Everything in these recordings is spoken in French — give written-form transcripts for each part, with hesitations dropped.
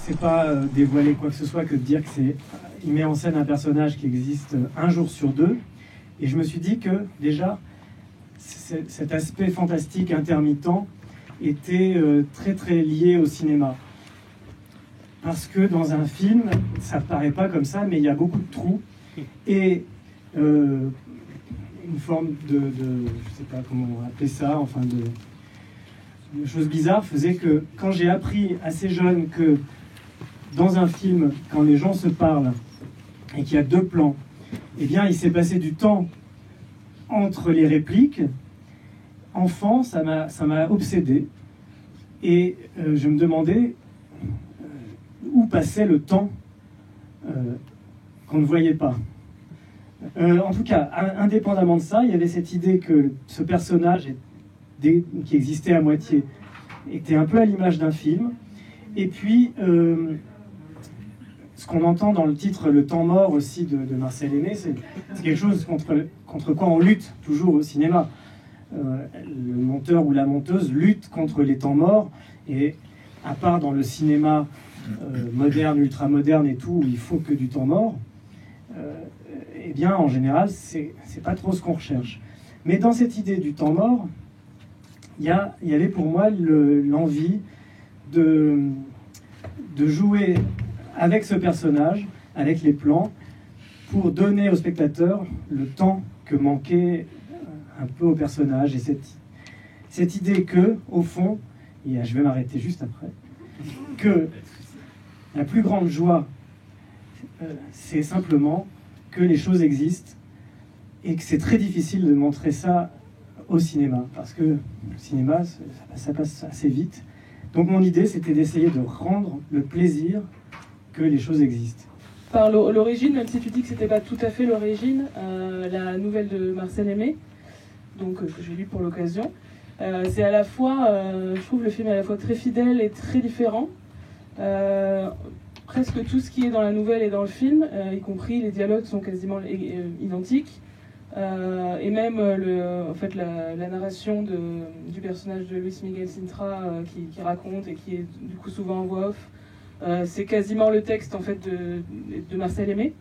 c'est pas dévoiler quoi que ce soit que de dire que il met en scène un personnage qui existe un jour sur deux. Et je me suis dit que déjà, cet aspect fantastique intermittent était très très lié au cinéma. Parce que dans un film, ça paraît pas comme ça, mais il y a beaucoup de trous. Et une forme de je sais pas comment appeler ça, enfin de choses bizarres faisait que quand j'ai appris assez jeune que dans un film, quand les gens se parlent et qu'il y a deux plans, eh bien il s'est passé du temps entre les répliques. Enfant, ça m'a obsédé. Et je me demandais où passait le temps qu'on ne voyait pas. En tout cas, indépendamment de ça, il y avait cette idée que ce personnage qui existait à moitié était un peu à l'image d'un film. Et puis, ce qu'on entend dans le titre « Le temps mort » aussi de Marcel Aimé, c'est quelque chose contre quoi on lutte toujours au cinéma. Le monteur ou la monteuse lutte contre les temps morts, et à part dans le cinéma moderne, ultra-moderne et tout, où il faut que du temps mort, eh bien, en général, c'est pas trop ce qu'on recherche. Mais dans cette idée du temps mort, il y avait pour moi l'envie de jouer avec ce personnage, avec les plans, pour donner au spectateur le temps que manquait un peu au personnage. Et cette idée que, au fond, et je vais m'arrêter juste après, que la plus grande joie, c'est simplement que les choses existent et que c'est très difficile de montrer ça au cinéma, parce que le cinéma, ça passe assez vite. Donc mon idée, c'était d'essayer de rendre le plaisir que les choses existent. Par l'origine, même si tu dis que c'était pas tout à fait l'origine, la nouvelle de Marcel Aimé, donc que j'ai lu pour l'occasion, c'est à la fois, je trouve le film à la fois très fidèle et très différent. Presque tout ce qui est dans la nouvelle et dans le film, y compris les dialogues sont quasiment identiques. Et même en fait, la narration du personnage de Luis Miguel Sintra qui raconte et qui est du coup souvent en voix off, c'est quasiment le texte en fait de Marcel Aimé.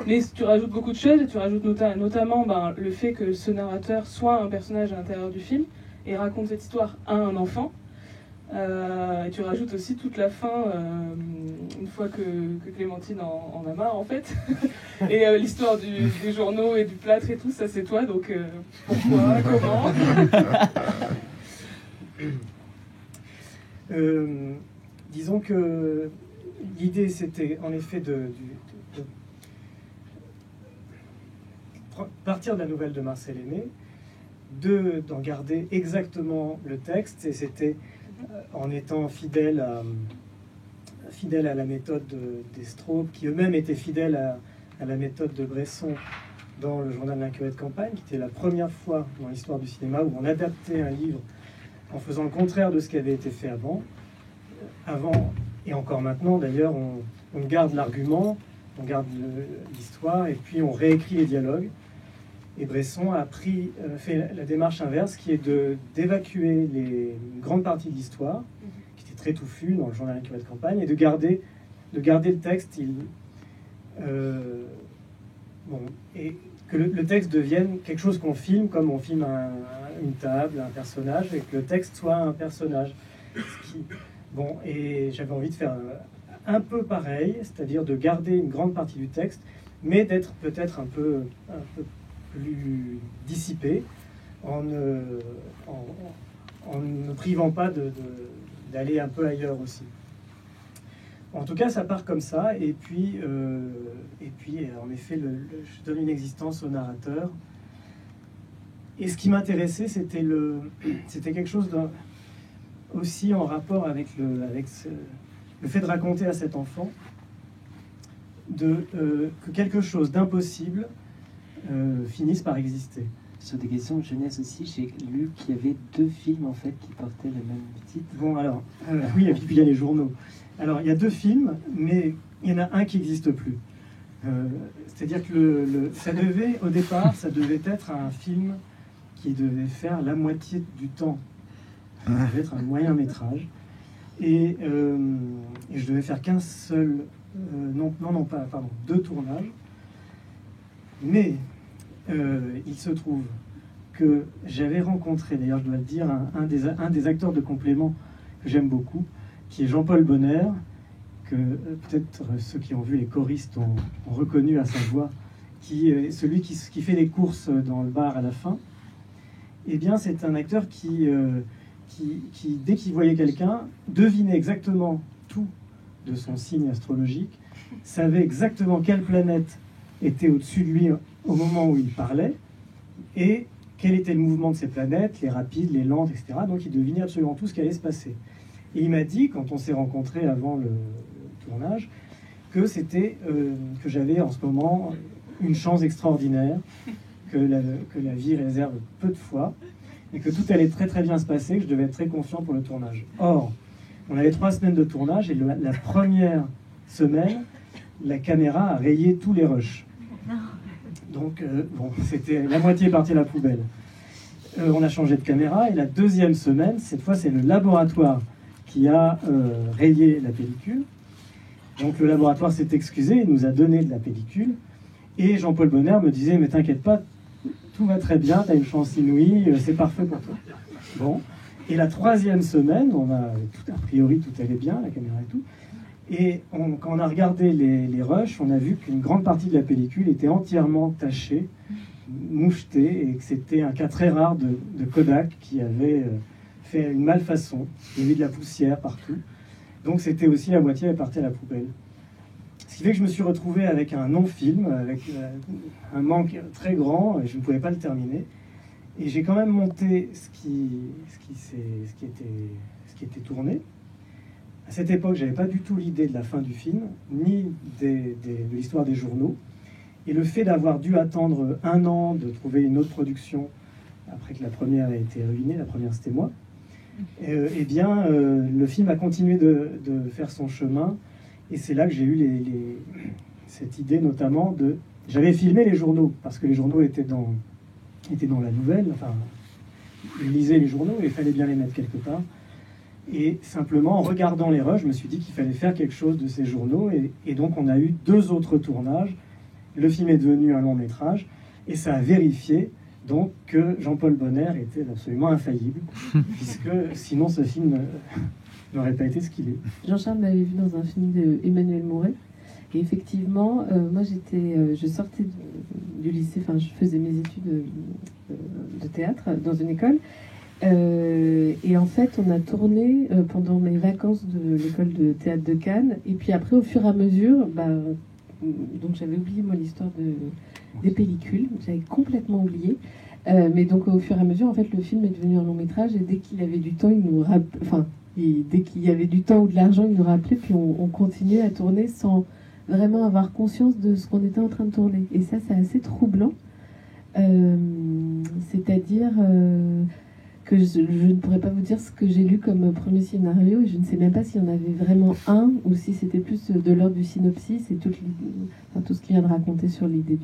Mais tu rajoutes beaucoup de choses, et tu rajoutes notamment le fait que ce narrateur soit un personnage à l'intérieur du film et raconte cette histoire à un enfant. Et tu rajoutes aussi toute la fin, une fois que Clémentine en a marre en fait. Et l'histoire des journaux et du plâtre et tout, ça c'est toi, donc pourquoi, comment Disons que l'idée c'était en effet de partir de la nouvelle de Marcel Aimé, d'en garder exactement le texte, et c'était en étant fidèle à la méthode d'Estraube, qui eux-mêmes étaient fidèles à la méthode de Bresson dans le journal d'un curé de campagne, qui était la première fois dans l'histoire du cinéma où on adaptait un livre en faisant le contraire de ce qui avait été fait avant, et encore maintenant d'ailleurs, on garde l'argument, on garde l'histoire, et puis on réécrit les dialogues. Et Bresson a fait la démarche inverse, qui est d'évacuer une grande partie de l'histoire, qui était très touffue dans le journal d'un curé de campagne, et de garder le texte. Et que le texte devienne quelque chose qu'on filme, comme on filme une table, un personnage, et que le texte soit un personnage. Et j'avais envie de faire un peu pareil, c'est-à-dire de garder une grande partie du texte, mais d'être peut-être un peu plus dissipé, en ne privant pas d'aller un peu ailleurs aussi. En tout cas, ça part comme ça, et puis en effet, je donne une existence au narrateur. Et ce qui m'intéressait, c'était quelque chose aussi en rapport avec le fait de raconter à cet enfant que quelque chose d'impossible finisse par exister. Sur des questions de jeunesse aussi, j'ai lu qu'il y avait 2 films en fait qui portaient le même titre. Bon, alors, oui, et puis il y a les journaux. Alors, il y a 2 films, mais il y en a un qui n'existe plus. C'est-à-dire que au départ, ça devait être un film qui devait faire la moitié du temps. Ça devait être un moyen métrage. Et je devais faire qu'un seul, deux tournages. Mais il se trouve que j'avais rencontré, d'ailleurs je dois le dire, un des acteurs de complément que j'aime beaucoup, qui est Jean-Paul Bonner, que peut-être ceux qui ont vu les choristes ont reconnu à sa voix, qui est celui qui fait les courses dans le bar à la fin. Eh bien, c'est un acteur qui dès qu'il voyait quelqu'un, devinait exactement tout de son signe astrologique, savait exactement quelle planète était au-dessus de lui au moment où il parlait, et quel était le mouvement de ces planètes, les rapides, les lentes, etc. Donc il devinait absolument tout ce qui allait se passer. Et il m'a dit, quand on s'est rencontrés avant le tournage, que que j'avais en ce moment une chance extraordinaire, que la vie réserve peu de fois, et que tout allait très très bien se passer, que je devais être très confiant pour le tournage. Or, on avait 3 semaines de tournage, et la première semaine, la caméra a rayé tous les rushs. Donc, c'était la moitié partie à la poubelle. On a changé de caméra, et la deuxième semaine, cette fois, c'est le laboratoire qui a rayé la pellicule. Donc, le laboratoire s'est excusé, il nous a donné de la pellicule, et Jean-Paul Bonner me disait « Mais t'inquiète pas, tout va très bien, tu as une chance inouïe, c'est parfait pour toi. » Bon, et la 3e semaine, a priori tout allait bien, la caméra et tout, et quand on a regardé les rushs, on a vu qu'une grande partie de la pellicule était entièrement tachée, mouchetée, et que c'était un cas très rare de Kodak qui avait fait une malfaçon. Il y avait de la poussière partout. Donc c'était aussi la moitié partie à la poubelle. Ce qui fait que je me suis retrouvé avec un non-film, avec un manque très grand, et je ne pouvais pas le terminer. Et j'ai quand même monté ce qui était tourné. À cette époque, je n'avais pas du tout l'idée de la fin du film, ni de l'histoire des journaux. Et le fait d'avoir dû attendre 1 an, de trouver une autre production, après que la première ait été ruinée, la première c'était moi, le film a continué de faire son chemin. Et c'est là que j'ai eu cette idée notamment de... J'avais filmé les journaux, parce que les journaux étaient dans la nouvelle, enfin, je lisais les journaux et il fallait bien les mettre quelque part. Et simplement, en regardant les rushs, je me suis dit qu'il fallait faire quelque chose de ces journaux. Et donc, on a eu 2 autres tournages. Le film est devenu un long métrage. Et ça a vérifié donc que Jean-Paul Bonner était absolument infaillible, puisque sinon ce film n'aurait pas été ce qu'il est. Jean-Charles m'avait vu dans un film d'Emmanuel Mouret. Et effectivement, moi je sortais du lycée, enfin je faisais mes études de théâtre dans une école. Et en fait, on a tourné pendant mes vacances de l'école de théâtre de Cannes. Et puis après, au fur et à mesure, donc j'avais oublié moi l'histoire des pellicules. J'avais complètement oublié. Mais donc au fur et à mesure, en fait, le film est devenu un long métrage. Et dès qu'il avait du temps, dès qu'il y avait du temps ou de l'argent, il nous rappelait. Puis on continuait à tourner sans vraiment avoir conscience de ce qu'on était en train de tourner. Et ça, c'est assez troublant. C'est-à-dire que je ne pourrais pas vous dire ce que j'ai lu comme premier scénario, et je ne sais même pas s'il y en avait vraiment un, ou si c'était plus de l'ordre du synopsis, et tout ce qu'il vient de raconter sur l'idée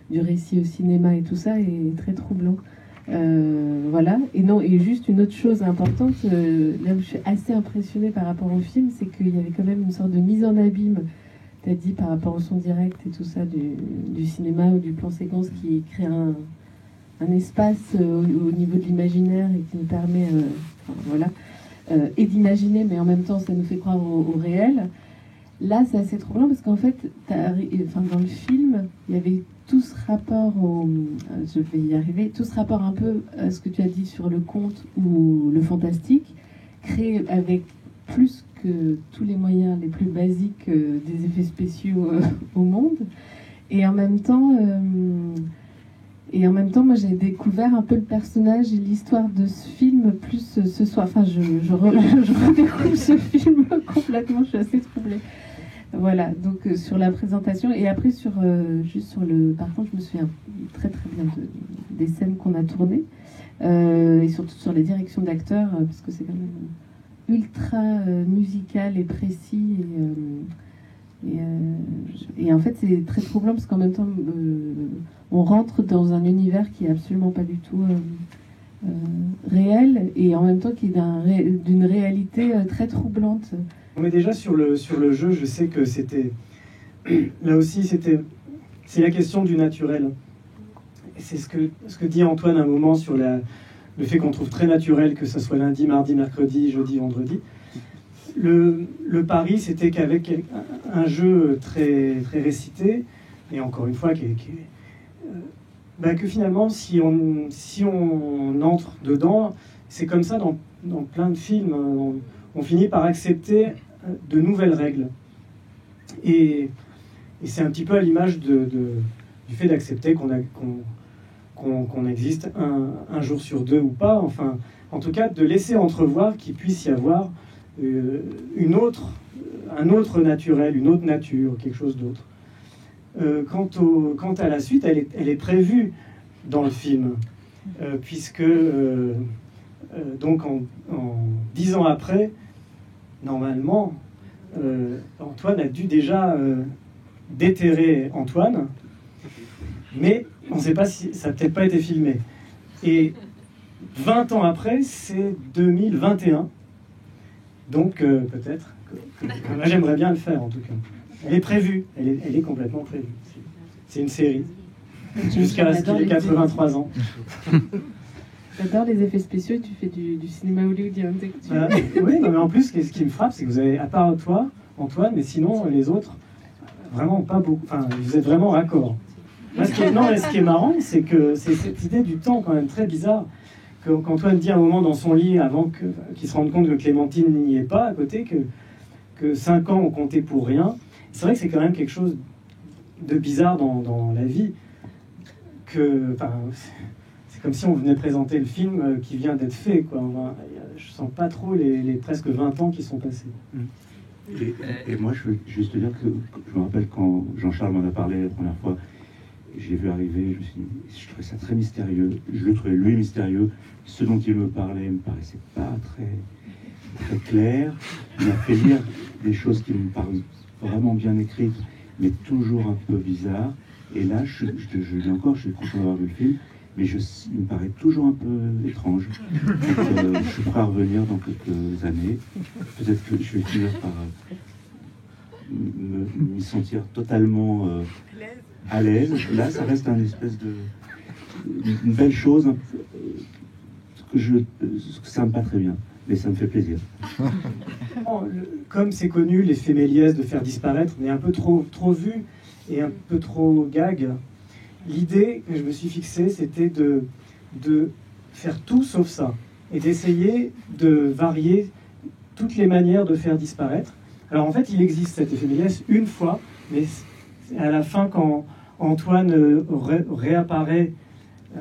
du récit au cinéma et tout ça est très troublant. Voilà. Et juste une autre chose importante, là où je suis assez impressionnée par rapport au film, c'est qu'il y avait quand même une sorte de mise en abîme, t'as dit, par rapport au son direct et tout ça du cinéma ou du plan séquence, qui crée un espace au niveau de l'imaginaire et qui nous permet et d'imaginer, mais en même temps ça nous fait croire au réel. Là c'est assez troublant parce qu'en fait dans le film il y avait tout ce rapport je vais y arriver, tout ce rapport un peu à ce que tu as dit sur le conte ou le fantastique, créé avec plus que tous les moyens les plus basiques des effets spéciaux au monde. Et en même temps, moi, j'ai découvert un peu le personnage et l'histoire de ce film plus ce soir. Enfin, je redécouvre ce film complètement, je suis assez troublée. Voilà, donc sur la présentation. Et après, par contre, je me souviens très très bien des scènes qu'on a tournées. Et surtout sur les directions d'acteurs, parce que c'est quand même ultra musical et précis. Et en fait, c'est très troublant parce qu'en même temps, on rentre dans un univers qui est absolument pas du tout réel et en même temps qui est d'une réalité très troublante. Mais déjà sur le jeu, je sais que c'était... Là aussi, c'est la question du naturel. Et c'est ce que dit Antoine à un moment sur le fait qu'on trouve très naturel que ce soit lundi, mardi, mercredi, jeudi, vendredi. Le pari, c'était qu'avec un jeu très, très récité, et encore une fois, que finalement, si on entre dedans, c'est comme ça dans plein de films, on finit par accepter de nouvelles règles. Et c'est un petit peu à l'image du fait d'accepter qu'on existe un jour sur deux ou pas, enfin, en tout cas, de laisser entrevoir qu'il puisse y avoir un autre naturel, une autre nature, quelque chose d'autre. Quant à la suite, elle est prévue dans le film, puisque donc en 10 ans après, normalement, Antoine a dû déjà déterrer Antoine, mais on ne sait pas si ça n'a peut-être pas été filmé. Et 20 ans après, c'est 2021. Donc peut-être que moi j'aimerais bien le faire en tout cas. Elle est prévue, elle est complètement prévue. C'est une série. Jusqu'à ce qu'il ait 83 ans. J'adore les effets spéciaux, tu fais du cinéma hollywoodien. Oui, mais en plus, ce qui me frappe, c'est que vous avez, à part toi, Antoine, mais sinon les autres, vraiment pas beaucoup. Enfin, vous êtes vraiment raccord. Ce qui est marrant, c'est que c'est cette idée du temps quand même très bizarre. Qu'Antoine dit à un moment dans son lit, avant qu'il se rende compte que Clémentine n'y est pas à côté, que 5 ans ont compté pour rien. C'est vrai que c'est quand même quelque chose de bizarre dans la vie. C'est comme si on venait présenter le film qui vient d'être fait, quoi. Je sens pas trop les presque 20 ans qui sont passés. Et moi, je veux juste te dire que je me rappelle quand Jean-Charles m'en a parlé la première fois, j'ai vu arriver, je trouvais ça très mystérieux. Je le trouvais lui mystérieux. Ce dont il me parlait me paraissait pas très, très clair. Il m'a fait lire des choses qui me parlent vraiment bien écrites, mais toujours un peu bizarres. Et là, je dis encore, je suis content d'avoir vu le film, mais il me paraît toujours un peu étrange. Donc, je suis prêt à revenir dans quelques années. Peut-être que je vais finir par m'y sentir totalement à l'aise. Là, ça reste une belle chose que ça me pas très bien, mais ça me fait plaisir. Comme c'est connu, l'effet Méliès de faire disparaître, mais un peu trop vu et un peu trop gag. L'idée que je me suis fixée, c'était de faire tout sauf ça et d'essayer de varier toutes les manières de faire disparaître. Alors en fait, il existe cet effet Méliès une fois, mais à la fin, quand Antoine réapparaît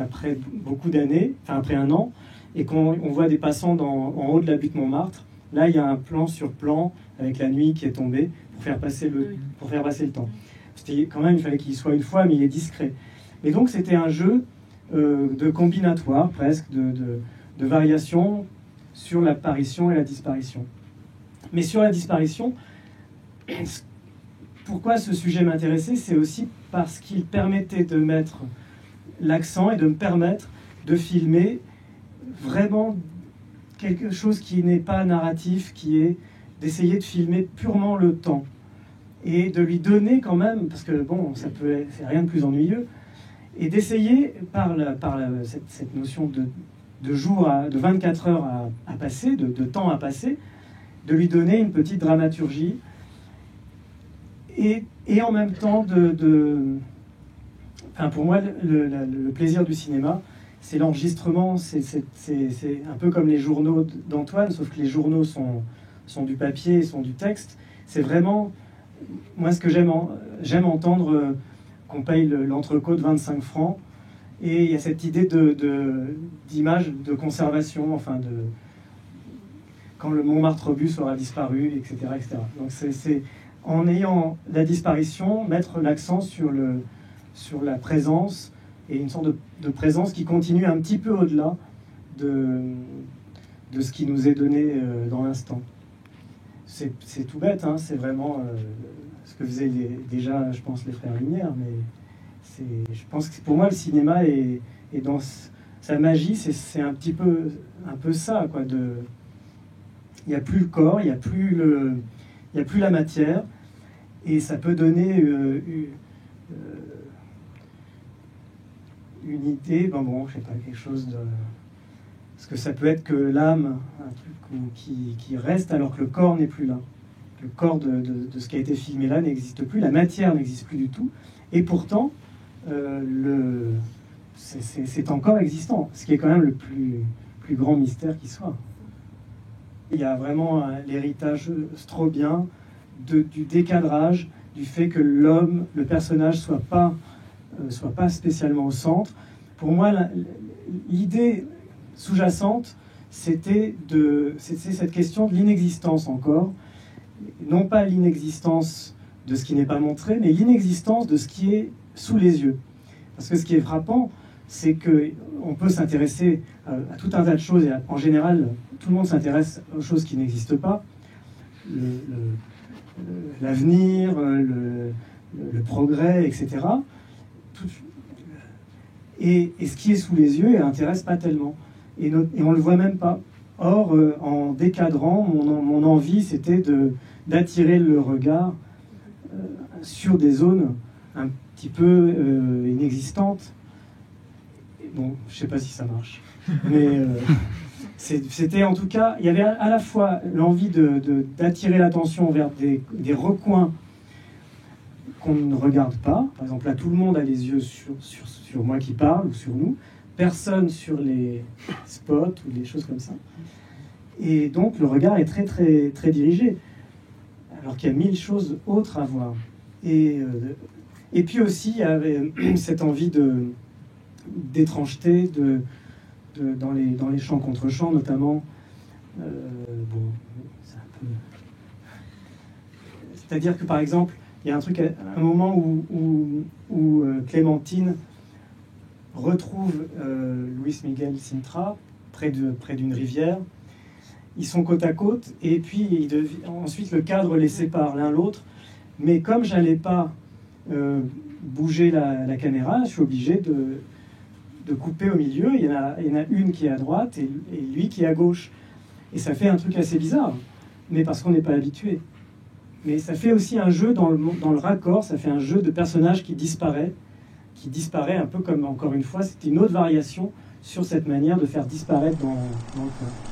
après beaucoup d'années, enfin après 1 an, et qu'on voit des passants en haut de la butte Montmartre, là il y a un plan sur plan avec la nuit qui est tombée pour faire passer le temps. Quand même, il fallait qu'il soit une fois, mais il est discret. Et donc c'était un jeu de combinatoire presque, de variation sur l'apparition et la disparition. Mais sur la disparition, pourquoi ce sujet m'intéressait, c'est aussi parce qu'il permettait de mettre l'accent et de me permettre de filmer vraiment quelque chose qui n'est pas narratif, qui est d'essayer de filmer purement le temps et de lui donner quand même, parce que bon, c'est rien de plus ennuyeux, et d'essayer par cette notion de jour, de 24 heures à passer, de temps à passer, de lui donner une petite dramaturgie et en même temps pour moi, le plaisir du cinéma, c'est l'enregistrement, c'est un peu comme les journaux d'Antoine, sauf que les journaux sont du papier, sont du texte. C'est vraiment, moi, ce que j'aime entendre qu'on paye l'entrecôte 25 francs, et il y a cette idée d'image de conservation, enfin quand le Montmartre bus aura disparu, etc. etc. Donc c'est en ayant la disparition, mettre l'accent sur la présence, et une sorte de présence qui continue un petit peu au-delà de ce qui nous est donné dans l'instant. C'est tout bête, hein, c'est vraiment ce que faisaient déjà, je pense, les frères Lumière, mais je pense que pour moi, le cinéma est sa magie, c'est un peu ça, quoi. Il n'y a plus le corps, il n'y a plus la matière, et ça peut donner une idée, je sais pas, quelque chose de... Parce que ça peut être que l'âme, un truc qui reste alors que le corps n'est plus là. Le corps de ce qui a été filmé là n'existe plus, la matière n'existe plus du tout, et pourtant, c'est encore existant, ce qui est quand même le plus grand mystère qui soit. Il y a vraiment l'héritage strobien du décadrage, du fait que l'homme, le personnage, soit pas spécialement au centre. Pour moi, l'idée sous-jacente, c'était cette question de l'inexistence encore, non pas l'inexistence de ce qui n'est pas montré, mais l'inexistence de ce qui est sous les yeux. Parce que ce qui est frappant, c'est qu'on peut s'intéresser à tout un tas de choses, et en général, tout le monde s'intéresse aux choses qui n'existent pas. L'avenir, le progrès, etc. Et ce qui est sous les yeux n'intéresse pas tellement. Et on ne le voit même pas. Or, en décadrant, mon envie, c'était d'attirer le regard sur des zones un petit peu inexistantes. Bon, je ne sais pas si ça marche. Mais c'était en tout cas, il y avait à la fois l'envie d'attirer l'attention vers des recoins qu'on ne regarde pas. Par exemple, là, tout le monde a les yeux sur moi qui parle, ou sur nous. Personne sur les spots ou des choses comme ça. Et donc, le regard est très, très, très dirigé. Alors qu'il y a 1000 choses autres à voir. Et puis aussi, il y avait cette envie d'étrangeté dans les chants contre chants, notamment. C'est un peu... C'est-à-dire que, par exemple, il y a un moment où Clémentine retrouve Luis Miguel Sintra près d'une rivière. Ils sont côte à côte, et puis ensuite le cadre les sépare l'un l'autre. Mais comme j'allais pas bouger la caméra, je suis obligé de couper au milieu. Il y en a une qui est à droite et lui qui est à gauche. Et ça fait un truc assez bizarre, mais parce qu'on n'est pas habitué. Mais ça fait aussi un jeu dans le raccord, ça fait un jeu de personnage qui disparaît un peu comme, encore une fois, c'était une autre variation sur cette manière de faire disparaître dans le corps.